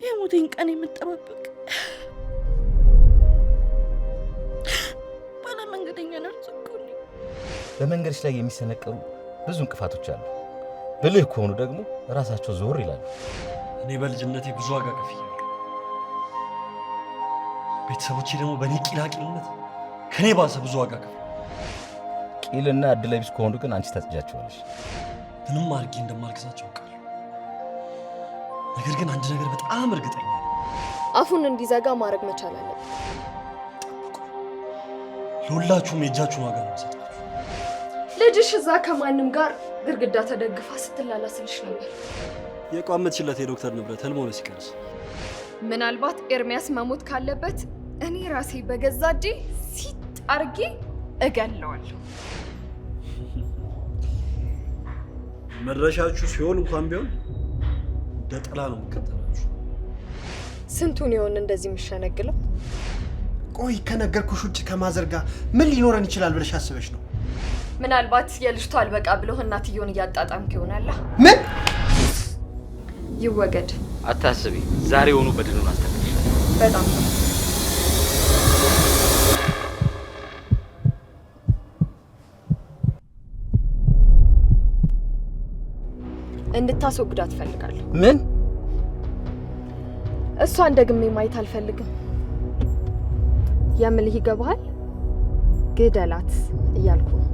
የሞቴን ቀን የምጠባበቅ ባለ መንገደኛ ነርሱ እኮ ነኝ። በመንገድሽ ላይ የሚሰነቀሩ ብዙ እንቅፋቶች አሉ። ብልህ ከሆኑ ደግሞ ራሳቸው ዞር ይላሉ። እኔ በልጅነቴ ብዙ ዋጋ ከፍያለሁ። ቤተሰቦቼ ደግሞ በእኔ ቂላቂልነት ከኔ ባሰ ብዙ ዋጋ ከፍለዋል። ቂልና እድለ ቢስ ከሆኑ ግን አንቺ ታጽጃቸዋለሽ። ምንም አድርጌ እንደማልክሳቸው አውቃለሁ። ነገር ግን አንድ ነገር በጣም እርግጠኛ ነኝ። አፉን እንዲዘጋ ማድረግ መቻል አለብን። ለሁላችሁም የእጃችሁን ዋጋ ነው የምሰጣችሁ። ልጅሽ እዛ ከማንም ጋር ግርግዳ ተደግፋ ስትላላስልሽ ነበር። የቋመችለት የዶክተር ንብረት ህልም ሆነ ሲቀርስ ምናልባት ኤርሚያስ መሞት ካለበት እኔ ራሴ በገዛ እጄ ሲጥ አድርጌ እገለዋለሁ። መድረሻችሁ ሲሆን እንኳን ቢሆን እንደ ጥላ ነው የምከተላችሁ። ስንቱን ይሆን እንደዚህ የምሸነግለው? ቆይ ከነገርኩሽ ውጭ ከማዘርጋ ምን ሊኖረን ይችላል ብለሽ አስበሽ ነው? ምናልባት የልጅቷ አልበቃ ብሎህ እናትየውን እያጣጣምክ ይሆናል። ምን ይወገድ። አታስቢ፣ ዛሬውኑ በድኑን አስተካክልሻለሁ። በጣም እንድታስወግዳት እፈልጋለሁ። ምን? እሷን ደግሜ ማየት አልፈልግም። የምልህ ይገባሃል? ግደላት እያልኩ ነው።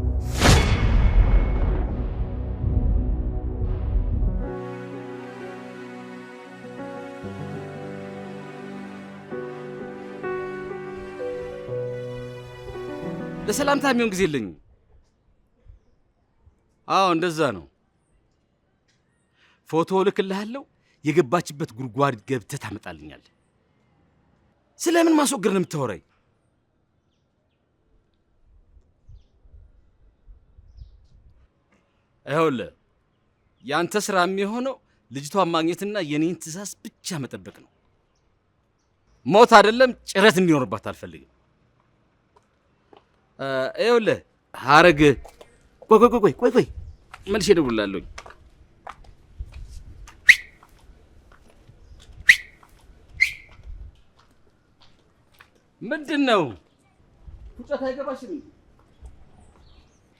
ለሰላምታ የሚሆን ጊዜ የለኝም። አዎ እንደዛ ነው። ፎቶ ልክልሃለሁ። የገባችበት ጉድጓድ ገብተህ ታመጣልኛለህ። ስለምን ማስወገድ ነው የምታወራኝ? ይኸውልህ ያንተ ስራ የሚሆነው ልጅቷን ማግኘትና የኔን ትእዛዝ ብቻ መጠበቅ ነው። ሞት አይደለም ጭረት እንዲኖርባት አልፈልግም። ይኸውልህ ሀረግ፣ ቆይ መልሼ እደውልልሃለሁ። ምንድን ነው ፉጨት አይገባሽም?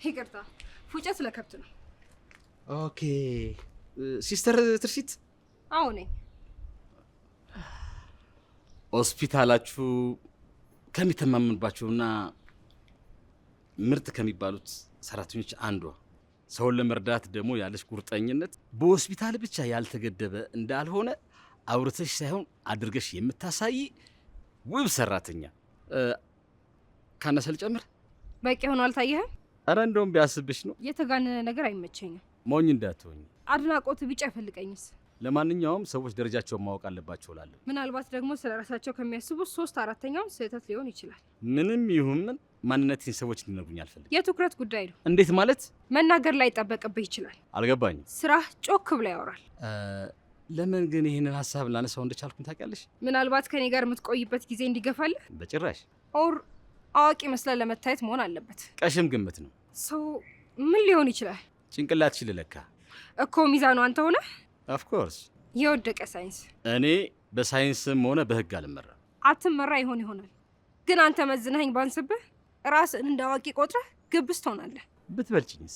ይቅርታ፣ ፉጨት ለከብት ነው። ኦኬ ሲስተር ትርሲት? አዎ ነኝ። ሆስፒታላችሁ ከሚተማመንባቸውና ምርጥ ከሚባሉት ሰራተኞች አንዷ፣ ሰውን ለመርዳት ደግሞ ያለሽ ቁርጠኝነት በሆስፒታል ብቻ ያልተገደበ እንዳልሆነ አውርተሽ ሳይሆን አድርገሽ የምታሳይ ውብ ሰራተኛ። ካነሰ ልጨምር? በቂ ሆኖ አልታየህም? አረ እንደውም ቢያስብሽ ነው። የተጋነነ ነገር አይመቸኝም። ሞኝ እንዳትሆኝ። አድናቆት ቢጫ አይፈልቀኝስ? ለማንኛውም ሰዎች ደረጃቸውን ማወቅ አለባቸው እላለሁ። ምናልባት ደግሞ ስለ ራሳቸው ከሚያስቡት 3/4ኛው ስህተት ሊሆን ይችላል። ምንም ይሁን ምን ማንነቴን ሰዎች እንዲነግሩኝ አልፈልግም። የትኩረት ጉዳይ ነው። እንዴት ማለት? መናገር ላይ ይጠበቅብህ ይችላል። አልገባኝም። ስራህ ጮክ ብላ ያወራል። ለምን ግን ይህንን ሀሳብ ላነሳው እንደቻልኩኝ ታውቂያለሽ? ምናልባት ከኔ ጋር የምትቆይበት ጊዜ እንዲገፋልህ። በጭራሽ። ኦር አዋቂ መስላ ለመታየት መሆን አለበት። ቀሽም ግምት ነው። ሰው ምን ሊሆን ይችላል? ጭንቅላትሽ ልለካ እኮ ሚዛኑ አንተ ሆነ። ኦፍኮርስ የወደቀ ሳይንስ። እኔ በሳይንስም ሆነ በህግ አልመራ። አትመራ ይሆናል፣ ግን አንተ መዝነኸኝ ባንስብህ ራስን እንደ አዋቂ ቆጥረህ ግብስ ትሆናለህ። ብትበልጭኝስ?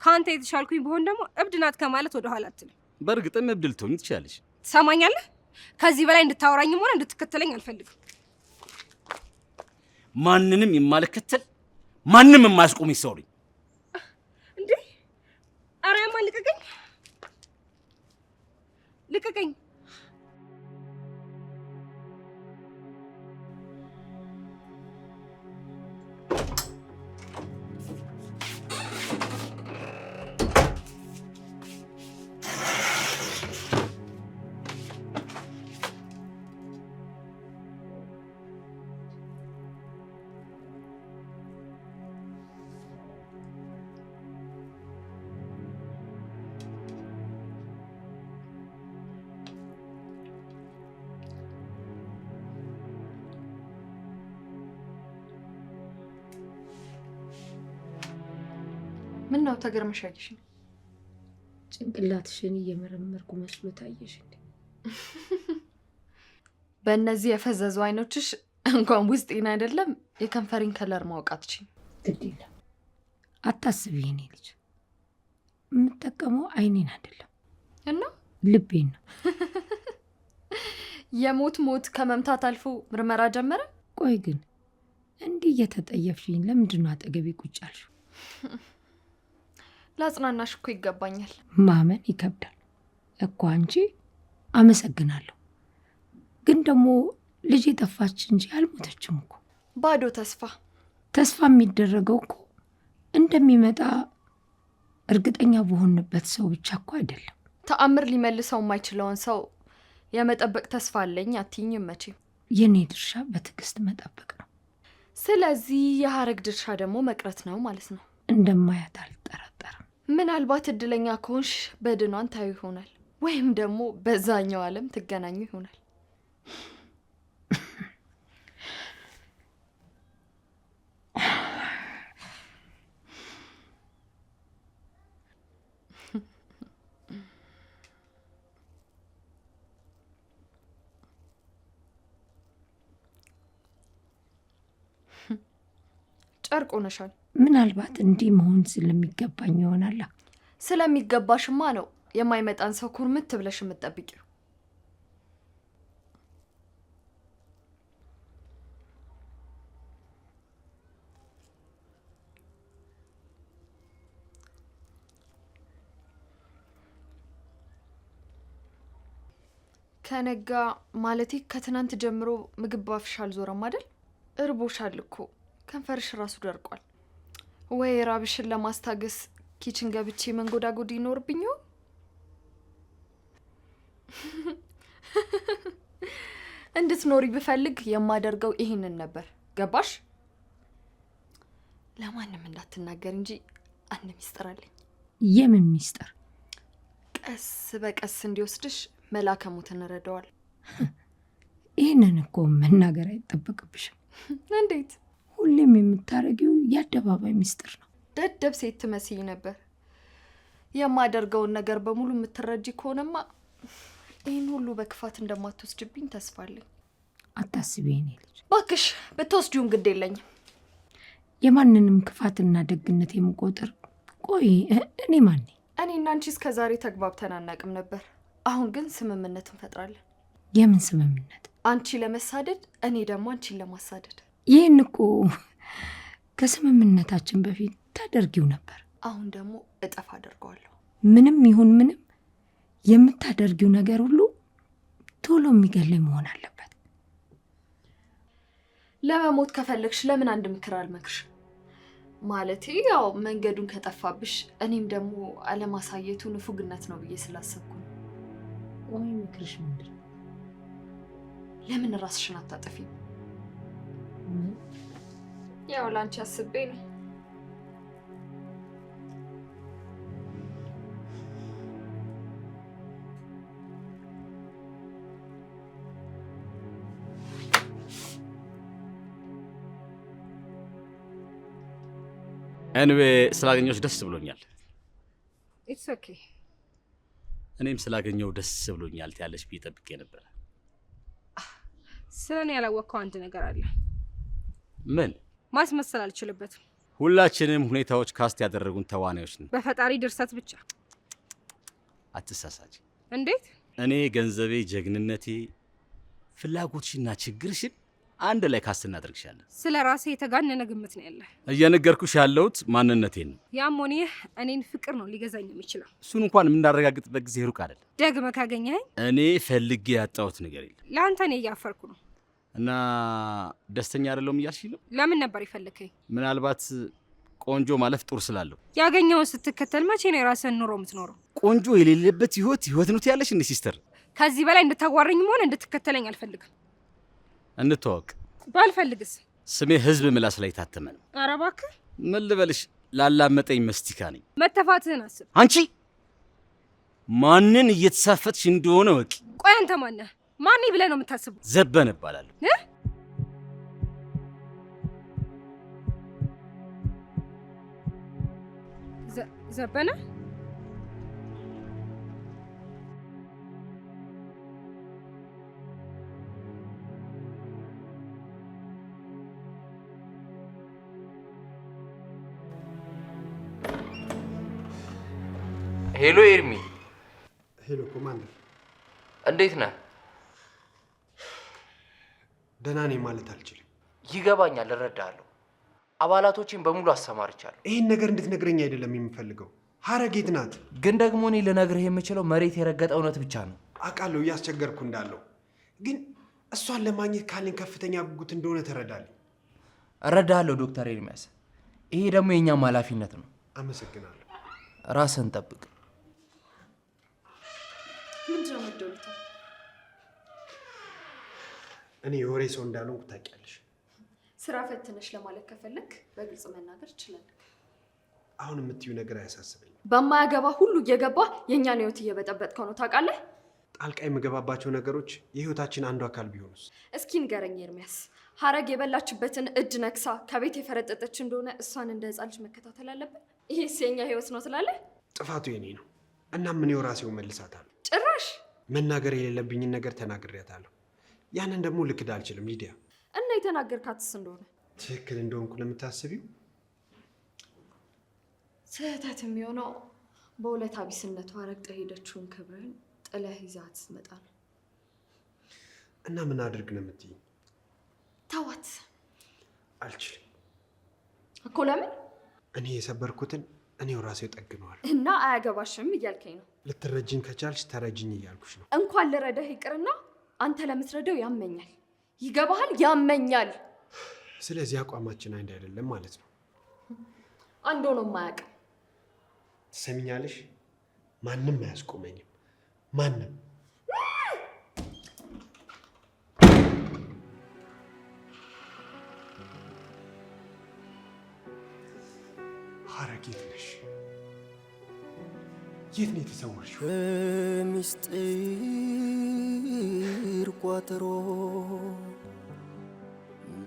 ከአንተ የተሻልኩኝ ብሆን ደግሞ እብድ ናት ከማለት ወደ ኋላ አትልም። በእርግጥም እብድ ልትሆኚ ትችላለሽ። ትሰማኛለህ? ከዚህ በላይ እንድታወራኝም ሆነ እንድትከተለኝ አልፈልግም። ማንንም የማልከተል ማንም የማያስቆመኝ ሰው ነኝ። እንዴ! ኧረ ያማ ልቀቀኝ፣ ልቀቀኝ። ምን ነው ተገርመሽ አየሽ? ጭንቅላትሽን እየመረመርኩ መስሎ ታየሽ እንዴ? በእነዚህ የፈዘዙ አይኖችሽ እንኳን ውስጤን አይደለም የከንፈሪን ከለር ማውቃት ችኝ። ግድ የለም አታስቢ የኔ ልጅ። የምጠቀመው አይኔን አይደለም እና ልቤን ነው። የሞት ከመምታት አልፎ ምርመራ ጀመረ። ቆይ ግን እንዲህ እየተጠየፍሽኝ ለምንድን ነው አጠገቤ ቁጭ አልሽው? ላጽናናሽ እኮ ይገባኛል። ማመን ይከብዳል እኮ አንቺ። አመሰግናለሁ። ግን ደግሞ ልጅ የጠፋች እንጂ አልሞተችም እኮ። ባዶ ተስፋ የሚደረገው እኮ እንደሚመጣ እርግጠኛ በሆንበት ሰው ብቻ እኮ አይደለም። ተአምር ሊመልሰው የማይችለውን ሰው የመጠበቅ ተስፋ አለኝ አትይኝም መቼም። የኔ ድርሻ በትዕግስት መጠበቅ ነው። ስለዚህ የሀረግ ድርሻ ደግሞ መቅረት ነው ማለት ነው። እንደማያት አልጠራጠርም። ምናልባት እድለኛ ከሆንሽ በድኗን ታዩ ይሆናል፣ ወይም ደግሞ በዛኛው ዓለም ትገናኙ ይሆናል። ጨርቅ ሆነሻል። ምናልባት እንዲህ መሆን ስለሚገባኝ ይሆናል። ስለሚገባሽማ ነው የማይመጣን ሰው ኩርምት ብለሽ የምትጠብቂው። ከነጋ ማለቴ ከትናንት ጀምሮ ምግብ ባፍሽ አልዞረም አይደል? እርቦሻል እኮ ከንፈርሽ ራሱ ደርቋል። ወይ ራብሽን ለማስታገስ ኪችን ገብቼ መንጎዳጎድ ይኖርብኝ ይሆን? እንድትኖሪ ብፈልግ የማደርገው ይሄንን ነበር። ገባሽ? ለማንም እንዳትናገር እንጂ አንድ ሚስጥር አለኝ። የምን ሚስጥር? ቀስ በቀስ እንዲወስድሽ መላከ ሞት እንረዳዋል። ይህንን እኮ መናገር አይጠበቅብሽም። እንዴት? ሁሌም የምታረጊው የአደባባይ ሚስጥር ነው። ደደብ ሴት ትመስይ ነበር። የማደርገውን ነገር በሙሉ የምትረጂ ከሆነማ ይህን ሁሉ በክፋት እንደማትወስጅብኝ ተስፋ አለኝ። አታስቢ የኔ ልጅ። እባክሽ ብትወስጂውን ግድ የለኝም። የማንንም ክፋትና ደግነት የምቆጥር። ቆይ እኔ ማን ነኝ? እኔና አንቺ እስከ ዛሬ ተግባብተን አናውቅም ነበር። አሁን ግን ስምምነት እንፈጥራለን። የምን ስምምነት? አንቺ ለመሳደድ፣ እኔ ደግሞ አንቺን ለማሳደድ። ይህን እኮ ከስምምነታችን በፊት ታደርጊው ነበር። አሁን ደግሞ እጥፍ አደርገዋለሁ። ምንም ይሁን ምንም የምታደርጊው ነገር ሁሉ ቶሎ የሚገለኝ መሆን አለበት። ለመሞት ከፈለግሽ ለምን አንድ ምክር አልመክርሽ? ማለቴ ያው መንገዱን ከጠፋብሽ እኔም ደግሞ አለማሳየቱ ንፉግነት ነው ብዬ ስላሰብኩ ነው። ወይ ምክርሽ ምንድን ነው? ለምን ራስሽን አታጠፊም? ያው ላንቺ አስቤ ነው። ኤንዌ ስላገኘሁሽ ደስ ብሎኛል። ኢትስ ኦኬ። እኔም ስላገኘሁ ደስ ብሎኛል ትያለሽ ብዬ ጠብቄ ነበር። ስለኔ ያላወቅከው አንድ ነገር አለ። ምን? ማስመሰል አልችልበትም። ሁላችንም ሁኔታዎች ካስት ያደረጉን ተዋናዮች ነን። በፈጣሪ ድርሰት ብቻ። አትሳሳች። እንዴት? እኔ ገንዘቤ፣ ጀግንነቴ፣ ፍላጎትሽና ችግርሽን አንድ ላይ ካስት እናደርግሻለን። ስለ ራሴ የተጋነነ ግምት ነው ያለ። እየነገርኩሽ ያለሁት ማንነቴን ነው። ያም ሆነ ይህ እኔን ፍቅር ነው ሊገዛኝ የሚችለው። እሱን እንኳን የምናረጋግጥበት ጊዜ ሩቅ አይደለም። ደግመህ ካገኘኸኝ እኔ ፈልጌ ያጣሁት ነገር የለም። ለአንተ እኔ እያፈርኩ ነው። እና ደስተኛ አይደለሁም እያልሽኝ ነው? ለምን ነበር የፈለከኝ? ምናልባት ቆንጆ ማለፍ ጡር ስላለሁ። ያገኘውን ስትከተል መቼ ነው የራስህን ኑሮ የምትኖረው? ቆንጆ የሌለበት ህይወት ነው ትያለሽ እንዴ ሲስተር? ከዚህ በላይ እንድታዋረኝም ሆነ እንድትከተለኝ አልፈልግም። እንተዋወቅ። ባልፈልግስ? ስሜ ህዝብ ምላስ ላይ ታተመ ነው። ኧረ እባክህ። ምን ልበልሽ? ላላመጠኝ መስቲካ ነኝ። መተፋትህን አስብ። አንቺ ማንን እየተሳፈጥሽ እንደሆነ ወቂ። ቆይ አንተ ማነህ? ማን ብለህ ነው የምታስበው? ዘበነ እባላለሁ። ዘበነ? ሄሎ ኤርሚ። ሄሎ ኮማንደር፣ እንዴት ነህ? ደህና ነኝ ማለት አልችልም። ይገባኛል፣ እረዳለሁ። አባላቶችን በሙሉ አሰማርቻለሁ። ይህን ነገር እንድትነግረኝ አይደለም የምፈልገው። ሀረግ የት ናት? ግን ደግሞ እኔ ልነግርህ የምችለው መሬት የረገጠ እውነት ብቻ ነው። አውቃለሁ እያስቸገርኩ እንዳለው፣ ግን እሷን ለማግኘት ካለኝ ከፍተኛ ጉጉት እንደሆነ ተረዳልኝ። እረዳለሁ ዶክተር ኤርሚያስ። ይሄ ደግሞ የእኛም ኃላፊነት ነው። አመሰግናለሁ። ራስን ጠብቅ። ምንድነው የምትደውሉት? እኔ የወሬ ሰው እንዳልሆንኩ ታውቂያለሽ። ስራ ፈትነሽ ለማለት ከፈለክ በግልጽ መናገር ትችላለህ። አሁን የምትዩ ነገር አያሳስበኝም። በማያገባ ሁሉ እየገባ የእኛን ህይወት እየበጠበጥከው ነው ታውቃለህ። ጣልቃ የምገባባቸው ነገሮች የህይወታችን አንዱ አካል ቢሆኑስ? እስኪ ንገረኝ ኤርሚያስ፣ ሀረግ የበላችበትን እጅ ነክሳ ከቤት የፈረጠጠች እንደሆነ እሷን እንደ ህፃን ልጅ መከታተል አለብን? ይሄስ የኛ ህይወት ነው ትላለህ? ጥፋቱ የኔ ነው። እናም እኔው ራሴው መልሳታለሁ። ጭራሽ መናገር የሌለብኝን ነገር ተናግሬያታለሁ። ያንን ደግሞ ልክድ አልችልም ሊዲያ። እና የተናገርካትስ እንደሆነ ትክክል እንደሆንኩ ለምታስቢው? ስህተት የሚሆነው በሁለት አቢስነቷ ረግጠ ሄደችውን ክብርን ጥለህ ይዛት ስትመጣ ነው። እና ምን አድርግ ነው የምትይኝ? ተዋት። አልችልም እኮ። ለምን? እኔ የሰበርኩትን እኔው ራሴው ጠግነዋል። እና አያገባሽም እያልከኝ ነው? ልትረጅኝ ከቻልሽ ተረጅኝ እያልኩሽ ነው። እንኳን ልረዳህ ይቅርና አንተ ለምትረዳው ያመኛል። ይገባሃል? ያመኛል። ስለዚህ አቋማችን አንድ አይደለም ማለት ነው። አንድ ሆኖ የማያውቅም። ትሰሚኛለሽ? ማንም አያስቆመኝም። ማንም። ሀረግ የት ነሽ? የት ነው የተሰወርሽው? በሚስጥር ቋጠሮ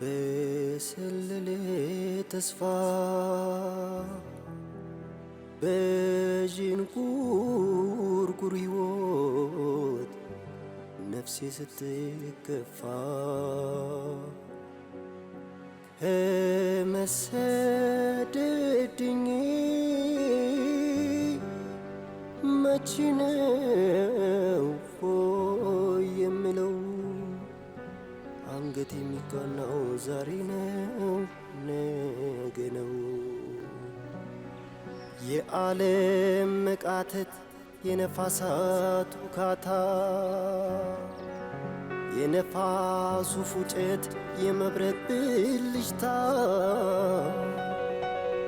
በሰለለ ተስፋ በዥንጉርጉር ሕይወት ነፍሴ ስትከፋ ከመሰደድኝ መቼ ነው ሆይ የምለው? አንገት የሚቃናው ዛሬ ነው ነገ ነው? የዓለም መቃተት የነፋሳት ውካታ የነፋሱ ፉጨት የመብረቅ ብልጭታ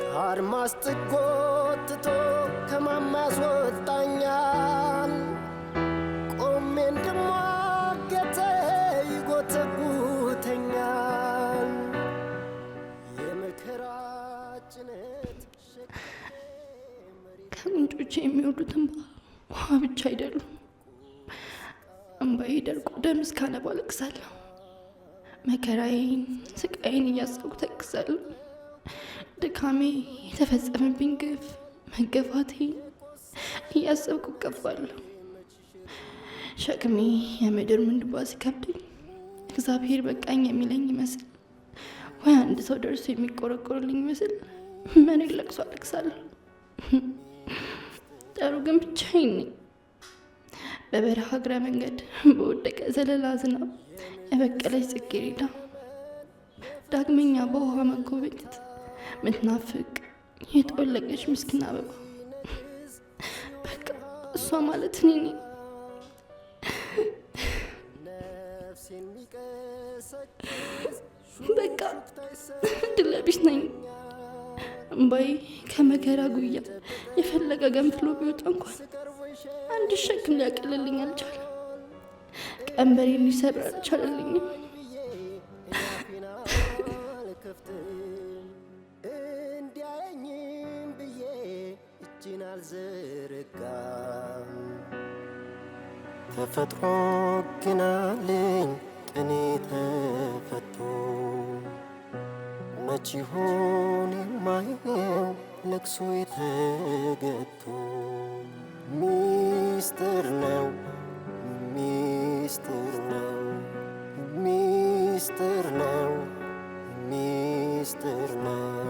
ከአድማስ ጥግ ጎትቶ ከማማ ያስወጣኛል። ቆሜ እንድሟገተ ይጎተጉተኛል። የመከራ ጭነት ከምንጮች የሚወርዱት እንባ ውሃ ብቻ አይደሉም። እንባዬ ደርቆ ደም እስካነባ አለቅሳለሁ። መከራዬን ስቃዬን እያሰብኩ ተክዛለሁ። ድካሜ፣ የተፈጸመብኝ ግፍ፣ መገፋቴ እያሰብኩ እቀፋለሁ። ሸክሜ የምድር ምንድባ ሲከብደኝ እግዚአብሔር በቃኝ የሚለኝ ይመስል ወይ አንድ ሰው ደርሶ የሚቆረቆርልኝ ይመስል መሬት ለቅሶ አለቅሳለሁ። ጠሩ ግን ብቻዬን ነኝ። በበረሃ እግረ መንገድ በወደቀ ዘለላ ዝናብ የበቀለች ጽጌረዳ ዳግመኛ በውሃ መጎብኘት ምትናፍቅ የጠወለገች ምስኪን አበባ በቃ እሷ ማለት እኔ ነኝ። በቃ ድለቢስ ነኝ። እምባዬ ከመከራ ጉያ የፈለገ ገንፍሎ ቢወጣ እንኳን አንድ ሸክም ሊያቀልልኝ አልቻለም። ቀንበሬን ሊሰብር አልቻለልኝም። እንዲያየኝም ብዬ እጅን አልዘረጋም። ተፈጥሮ ግናለኝ ቅኔ ተፈቶ መች ይሆን የማየው ለቅሶ የተገቶ? ሚስጥር ነው ሚስጥር ነው ሚስጥር ነው ሚስጥር ነው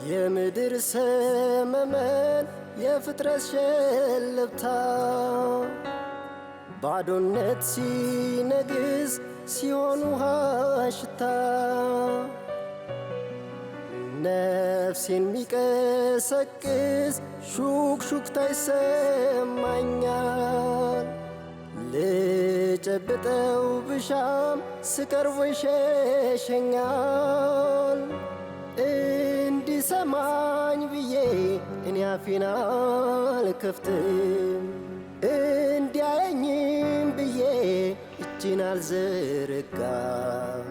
የምድር ሰመመን የፍጥረት ሸለብታ ባዶነት ሲነግስ ሲሆን ውሃ ሽታ ነፍሴን ሚቀሰቅስ ሹክሹክታ ይሰማኛል ልጨብጠው ብሻም ስቀርቦ ይሸሸኛል እንዲሰማኝ ብዬ እኔ አፌን አልከፍትም እንዲያየኝም ብዬ እጄን አልዘረጋም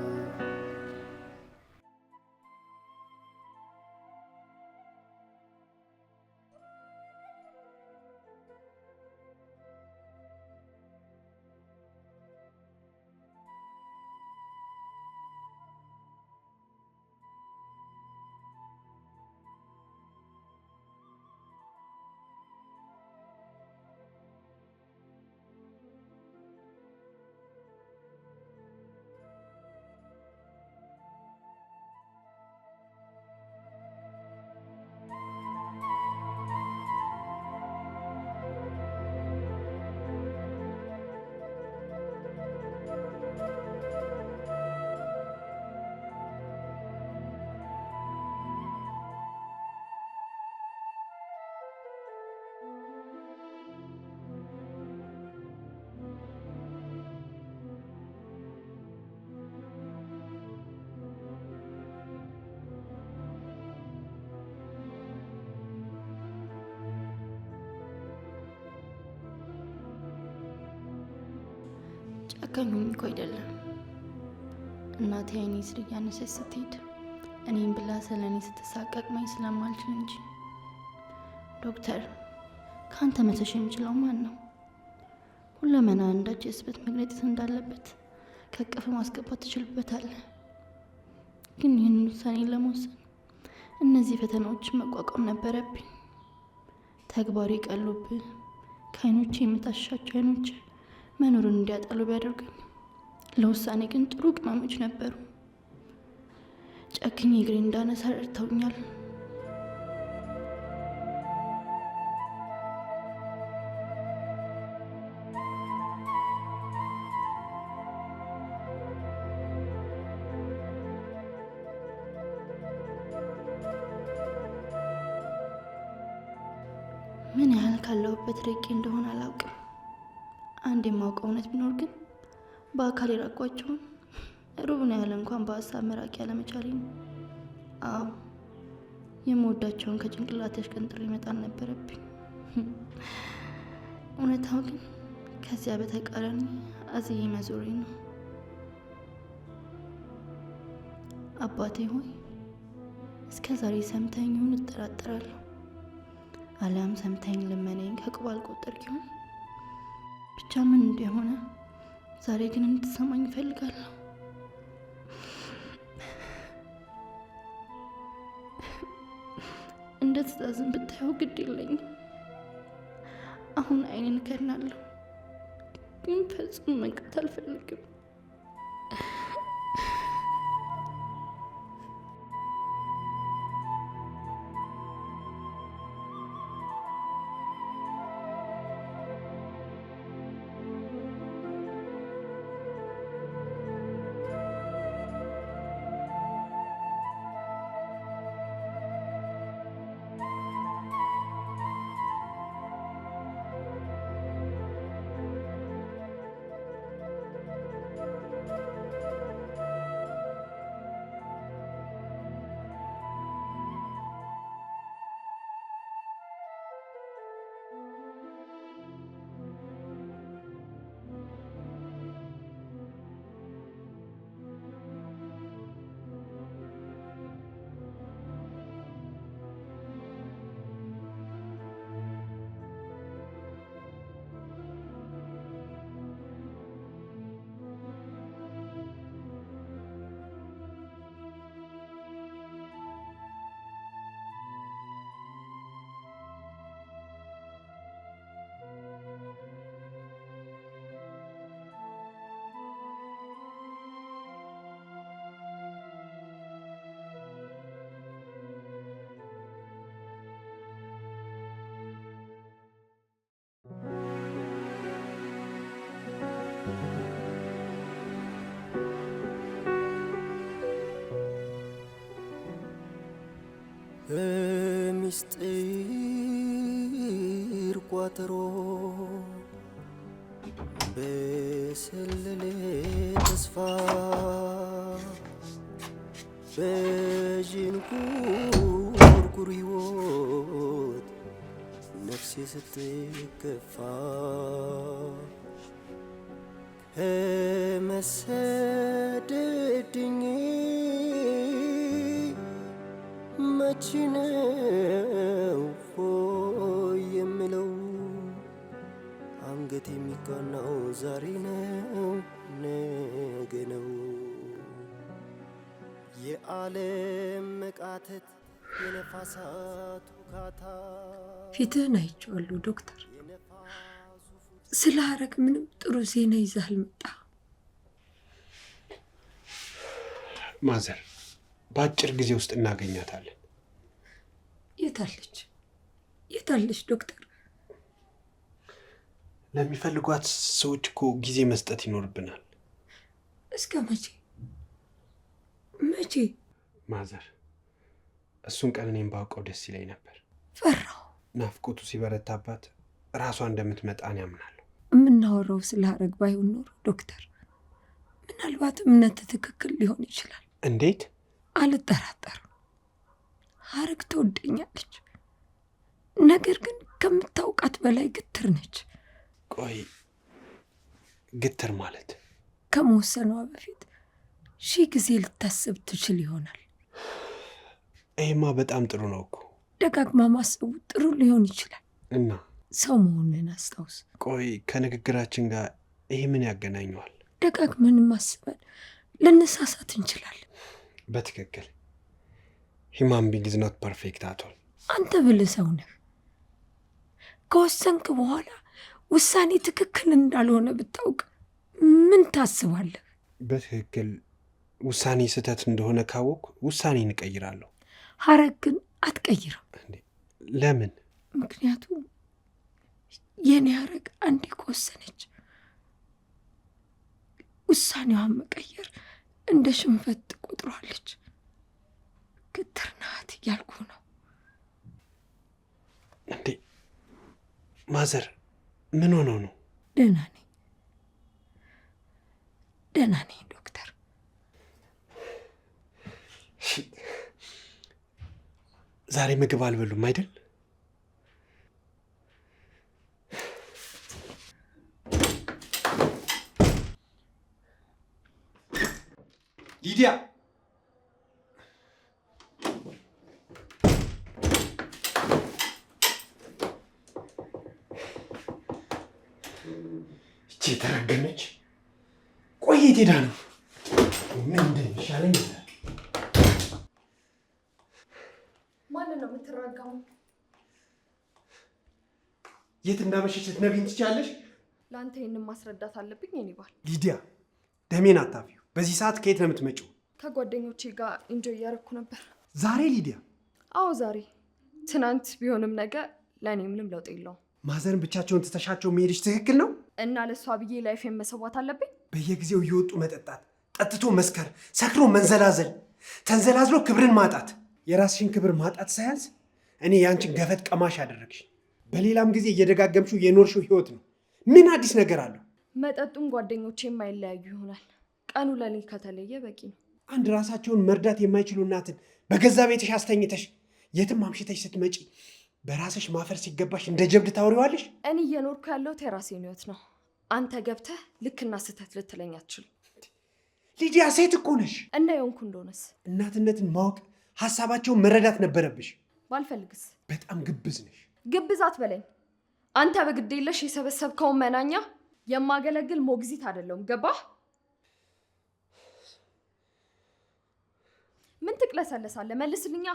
ጨካኙኝ እኮ አይደለም እናቴ አይኔ ስር እያነሰች ስትሄድ እኔም ብላ ስለኔ ስትሳቀቅ ማኝ ስለማልችል እንጂ ዶክተር ካንተ መተሽ የሚችለው ማን ነው? ሁለመና አንዳች የስበት መግለጽ እንዳለበት ከቀፍ ማስገባት ትችልበታለህ። ግን ይህን ውሳኔ ለመወሰን እነዚህ ፈተናዎች መቋቋም ነበረብኝ። ተግባሩ ቀሎብህ ከአይኖች የምታሻቸው አይኖች መኖሩን እንዲያጣሉ ቢያደርጉኝ ለውሳኔ ግን ጥሩ ቅመሞች ነበሩ። ጨክኜ እግሬ እንዳነሳ ረድተውኛል። ምን ያህል ካለሁበት ርቄ እንደሆነ አላውቅም። አንድ የማውቀው እውነት ቢኖር ግን በአካል የራቋቸውን ሩብን ያህል እንኳን በሀሳብ መራቅ ያለመቻሌ ነው። አዎ የምወዳቸውን ከጭንቅላት ያሽቀንጥሬ መጣል ነበረብኝ። እውነታው ግን ከዚያ በተቃራኒ አዝዬ መዞሬ ነው። አባቴ ሆይ እስከ ዛሬ ሰምተኝ ይሁን እጠራጠራለሁ፣ አሊያም ሰምተኝ ልመናዬን ከቁብ አልቆጠርክ ይሆን? ብቻ ምን እንደሆነ ዛሬ ግን እንድትሰማኝ እፈልጋለሁ። እንደ ትዕዛዝን ብታየው ግድ የለኝም። አሁን አይኔን ከናለሁ፣ ግን ፈጽሞ መንቃት አልፈልግም። ቋጠሮ በሰለለ ተስፋ በዥንጉርጉር ሕይወት ነፍሴ ስትከፋ ከመሰደድኝ መቼ ነው ሆይ የምለው አንገት የሚቃናው ዛሬ ነው ነገ ነው የዓለም መቃተት የነፋሳት ውካታ ፊትህን አይቼዋለሁ ዶክተር። ስለ ሐረግ ምንም ጥሩ ዜና ይዘህ አልመጣህም። ማዘር በአጭር ጊዜ ውስጥ እናገኛታለን። የታለች የታለች ዶክተር? ለሚፈልጓት ሰዎች እኮ ጊዜ መስጠት ይኖርብናል። እስከ መቼ መቼ? ማዘር እሱን ቀን እኔም ባውቀው ደስ ይለኝ ነበር። ፈራሁ። ናፍቆቱ ሲበረታባት ራሷ እንደምትመጣን ያምናለሁ። የምናወራው ስለ ሐረግ ባይሆን ኖሮ ዶክተር ምናልባት እምነት ትክክል ሊሆን ይችላል። እንዴት? አልጠራጠርም። ሐረግ ትወደኛለች፣ ነገር ግን ከምታውቃት በላይ ግትር ነች። ቆይ ግትር ማለት? ከመወሰኗ በፊት 1000 ጊዜ ልታስብ ትችል ይሆናል። ይሄማ በጣም ጥሩ ነው እኮ። ደጋግማ ማሰቡ ጥሩ ሊሆን ይችላል። እና ሰው መሆንን አስታውስ። ቆይ ከንግግራችን ጋር ይሄ ምን ያገናኘዋል? ደጋግመን ማስበን ልንሳሳት እንችላለን። በትክክል ሂማን ቢንግ ኢዝ ኖት ፐርፌክት አቶል። አንተ ብልህ ሰው ነህ። ከወሰንክ በኋላ ውሳኔ ትክክል እንዳልሆነ ብታውቅ ምን ታስባለህ? በትክክል ውሳኔ ስህተት እንደሆነ ካወቅኩ ውሳኔ እንቀይራለሁ። ሐረግ ግን አትቀይርም። ለምን? ምክንያቱም የኔ ሐረግ አንዴ ከወሰነች ውሳኔዋን መቀየር እንደ ሽንፈት ትቆጥሯለች። ግትር ናት እያልኩ ነው። እንዴ ማዘር ምን ሆነው ነው? ደህና ነኝ ዶክተር። ዛሬ ምግብ አልበሉም አይደል? ሊዲያ እቺ የተረገመች ቆየት ሄዳ ነው። ምን እንደሚሻለኝ ማንን ነው የምትራገመው? የት እንዳመሸች ልትነግሪኝ ትችያለሽ? ለአንተ ይህንን ማስረዳት አለብኝ? የኔ ባል ሊዲያ ደሜን አታፊው። በዚህ ሰዓት ከየት ነው የምትመጪው? ከጓደኞቼ ጋር ኢንጆይ እያደረኩ ነበር። ዛሬ ሊዲያ? አዎ ዛሬ። ትናንት ቢሆንም ነገ ለእኔ ምንም ለውጥ የለውም። ማዘርን ብቻቸውን ትተሻቸው መሄድሽ ትክክል ነው? እና ለእሷ ብዬ ላይፌን መሰዋት አለብኝ? በየጊዜው እየወጡ መጠጣት፣ ጠጥቶ መስከር፣ ሰክሮ መንዘላዘል፣ ተንዘላዝሎ ክብርን ማጣት። የራስሽን ክብር ማጣት ሳያንስ እኔ ያንቺን ገፈት ቀማሽ ያደረግሽ። በሌላም ጊዜ እየደጋገምሽው የኖርሽው ህይወት ነው። ምን አዲስ ነገር አለው? መጠጡም ጓደኞቼ የማይለያዩ ይሆናል። ቀኑ ለኔ ከተለየ በቂ ነው። አንድ ራሳቸውን መርዳት የማይችሉ እናትን በገዛ ቤትሽ አስተኝተሽ የትም አምሽተሽ ስትመጪ በራስሽ ማፈር ሲገባሽ እንደ ጀብድ ታወሪዋለሽ። እኔ እየኖርኩ ያለሁት የራሴን ህይወት ነው። አንተ ገብተህ ልክና ስህተት ልትለኝ አትችልም። ሊዲያ ሴት እኮ ነሽ። እና የሆንኩ እንደሆነስ? እናትነትን ማወቅ ሀሳባቸውን መረዳት ነበረብሽ። ባልፈልግስ? በጣም ግብዝ ነሽ። ግብዝ አትበለኝ። አንተ በግዴለሽ የሰበሰብከውን መናኛ የማገለግል ሞግዚት አይደለሁም። ገባህ? ምን ትቅለሰለሳለህ? መልስልኛ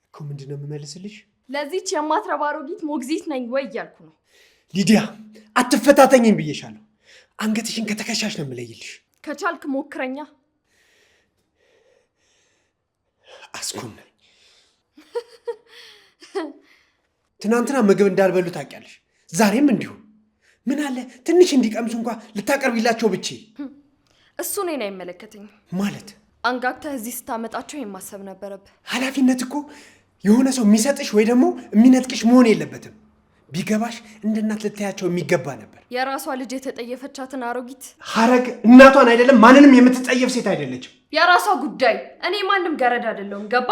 እኮ። ምንድን ነው የምመልስልሽ? ለዚች የማትረባ አሮጊት ሞግዚት ነኝ ወይ እያልኩ ነው። ሊዲያ አትፈታተኝም ብዬሻለሁ። አንገትሽን ከተከሻሽ ነው የምለይልሽ። ከቻልክ ሞክረኛ። አስኮናኝ። ትናንትና ምግብ እንዳልበሉ ታውቂያለሽ። ዛሬም እንዲሁ። ምን አለ ትንሽ እንዲቀምሱ እንኳ ልታቀርቢላቸው ብቼ። እሱ እኔን አይመለከተኝም። ማለት አንጋግተህ እዚህ ስታመጣቸው የማሰብ ነበረብህ። ኃላፊነት እኮ የሆነ ሰው የሚሰጥሽ ወይ ደግሞ የሚነጥቅሽ መሆን የለበትም። ቢገባሽ እንደ እናት ልታያቸው የሚገባ ነበር። የራሷ ልጅ የተጠየፈቻትን አሮጊት ሐረግ እናቷን አይደለም ማንንም የምትጠየፍ ሴት አይደለችም። የራሷ ጉዳይ። እኔ ማንም ገረድ አይደለሁም። ገባ?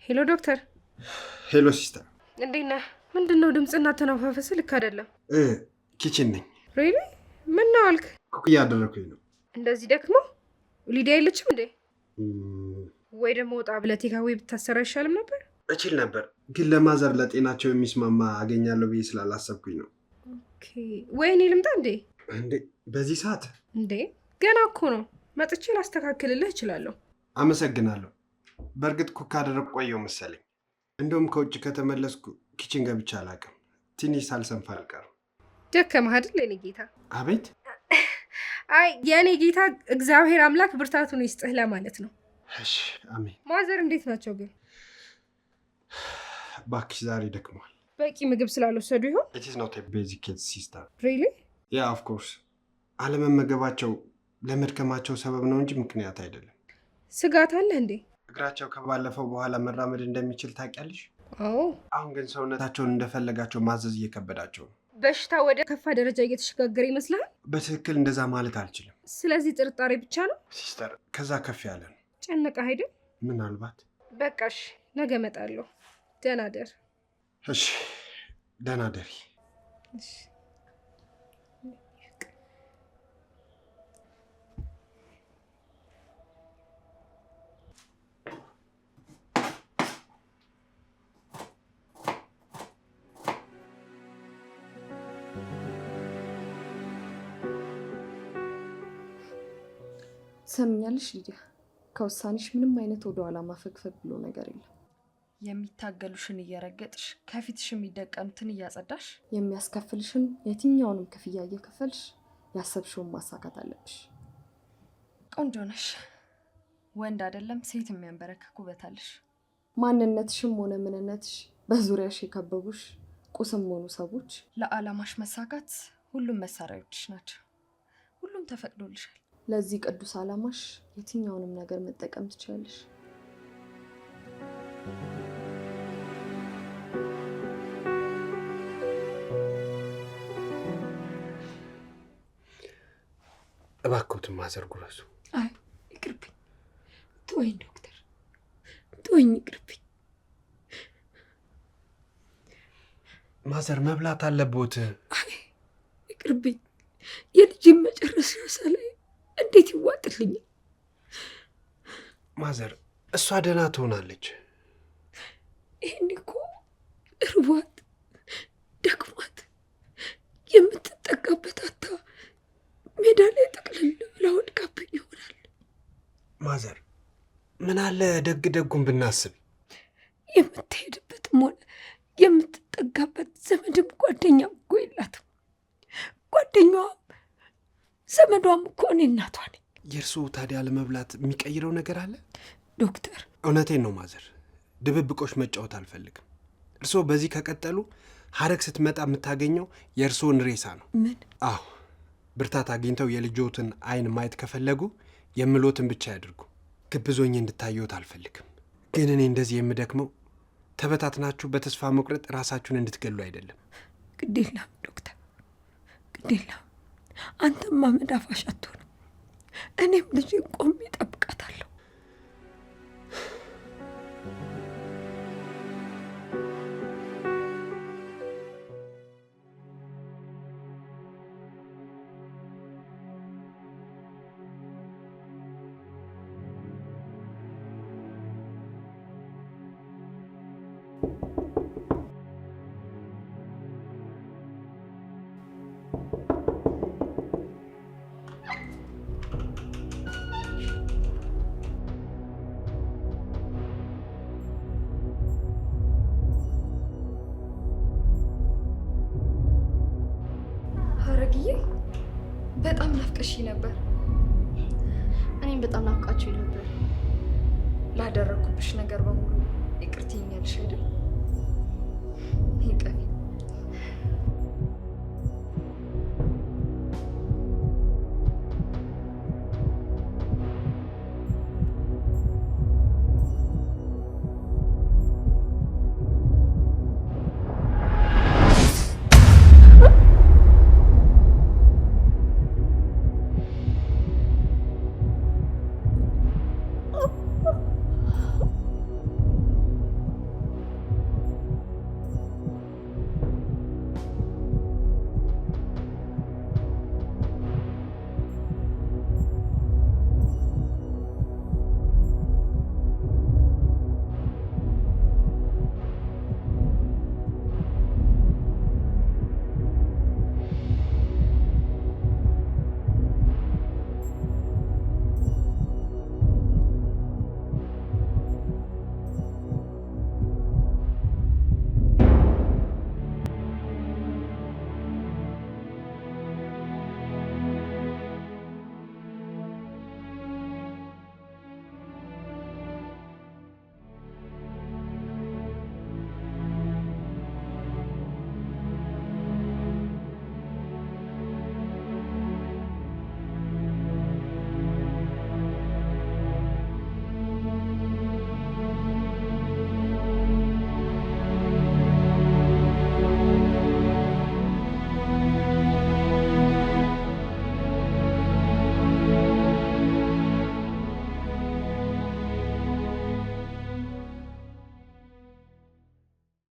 ሄሎ ዶክተር። ሄሎ ሲስተር። እንዴት ነህ? ምንድነው ድምጽና ተነፋፈስ ልክ አይደለም። ኪችን ነኝ። ሪሊ? ምን ነው አልክ? ኩክ እያደረኩኝ ነው። እንደዚህ ደክሞ ሊዲያ የለችም እንዴ? ወይ ደግሞ ወጣ ብለህ ቴካዌ ብታሰራ ይሻልም ነበር። እችል ነበር ግን ለማዘር ለጤናቸው የሚስማማ አገኛለሁ ብዬ ስላላሰብኩኝ ነው። ኦኬ። ወይ እኔ ልምጣ እንዴ? እንዴ በዚህ ሰዓት እንዴ? ገና እኮ ነው። መጥቼ ላስተካክልልህ እችላለሁ። አመሰግናለሁ። በእርግጥ ኩክ ካደረኩ ቆየው መሰለኝ። እንደውም ከውጭ ከተመለስኩ ኪችን ገብቼ አላውቅም። ትንሽ ሳልሰንፍ አልቀርም። ደከመህ አይደል የኔ ጌታ? አቤት። አይ የኔ ጌታ እግዚአብሔር አምላክ ብርታቱን ይስጥህ ለማለት ነው። እሺ አሜን። ማዘር እንዴት ናቸው ግን? ባክሽ ዛሬ ደክሟል። በቂ ምግብ ስላልወሰዱ ይሆን? It is not a basic kid sister. Really? Yeah, of course. አለመመገባቸው ለመድከማቸው ሰበብ ነው እንጂ ምክንያት አይደለም። ስጋት አለ እንዴ? እግራቸው ከባለፈው በኋላ መራመድ እንደሚችል ታውቂያለሽ? አዎ። አሁን ግን ሰውነታቸውን እንደፈለጋቸው ማዘዝ እየከበዳቸው ነው። በሽታ ወደ ከፋ ደረጃ እየተሸጋገረ ይመስላል? በትክክል እንደዛ ማለት አልችልም። ስለዚህ ጥርጣሬ ብቻ ነው? ሲስተር፣ ከዛ ከፍ ያለ ነው። ጨነቀህ አይደል? ምናልባት። በቃሽ፣ ነገ እመጣለሁ። ደህና ደር። እሺ፣ ደህና ደሪ። እሺ። ሰምኛለሽ ሊዲያ፣ ከውሳኔሽ ምንም አይነት ወደ ኋላ ማፈግፈግ ብሎ ነገር የለም። የሚታገሉሽን እየረገጥሽ ከፊትሽ የሚደቀኑትን እያጸዳሽ የሚያስከፍልሽን የትኛውንም ክፍያ እየከፈልሽ ያሰብሽውን ማሳካት አለብሽ። ቆንጆ ነሽ። ወንድ አይደለም ሴት የሚያንበረክክ ውበት አለሽ። ማንነትሽም ሆነ ምንነትሽ በዙሪያሽ የከበቡሽ ቁስም ሆኑ ሰዎች ለዓላማሽ መሳካት ሁሉም መሳሪያዎችሽ ናቸው። ሁሉም ተፈቅዶልሻል። ለዚህ ቅዱስ ዓላማሽ የትኛውንም ነገር መጠቀም ትችላለሽ። እባክዎትን ማዘር ጉረሱ። አይ ይቅርብኝ፣ ተወኝ ዶክተር፣ ተወኝ፣ ይቅርብኝ። ማዘር መብላት አለቦት። አይ ይቅርብኝ፣ የልጅን መጨረሻ ሳላይ እንዴት ይዋጥልኛል? ማዘር እሷ ደህና ትሆናለች። ይህን እኮ እርቧት ደክሟት የምትጠቃበት አታ ሜዳ ላይ ጠቅልል ብላ ወድቃብኝ ይሆናል። ማዘር ምን አለ ደግ ደጉን ብናስብ። ሆነ የምትጠጋበት ዘመድም ጓደኛም እኮ የላትም። ጓደኛዋም ዘመዷም እኮ እኔ እናቷ ነኝ። የእርስዎ ታዲያ ለመብላት የሚቀይረው ነገር አለ? ዶክተር እውነቴን ነው ማዘር፣ ድብብቆሽ መጫወት አልፈልግም። እርስዎ በዚህ ከቀጠሉ ሀረግ ስትመጣ የምታገኘው የእርስዎን ሬሳ ነው። ምን? አዎ፣ ብርታት አግኝተው የልጆትን አይን ማየት ከፈለጉ የምሎትን ብቻ ያድርጉ። ግብዞኝ እንድታየዎት አልፈልግም። ግን እኔ እንደዚህ የምደክመው ተበታትናችሁ በተስፋ መቁረጥ ራሳችሁን እንድትገሉ አይደለም። ግዴላም ዶክተር፣ ግዴላም። አንተማ መዳፋሽ አትሆንም። እኔም ልጅ ቆሜ እጠብቃታለሁ። ሀረግዬ በጣም ናፍቀሽ ነበር። እኔም በጣም ናፍቃችሁ ነበር። ላደረኩብሽ ነገር በሙሉ ይቅርታ ይኛልሽ አይደል?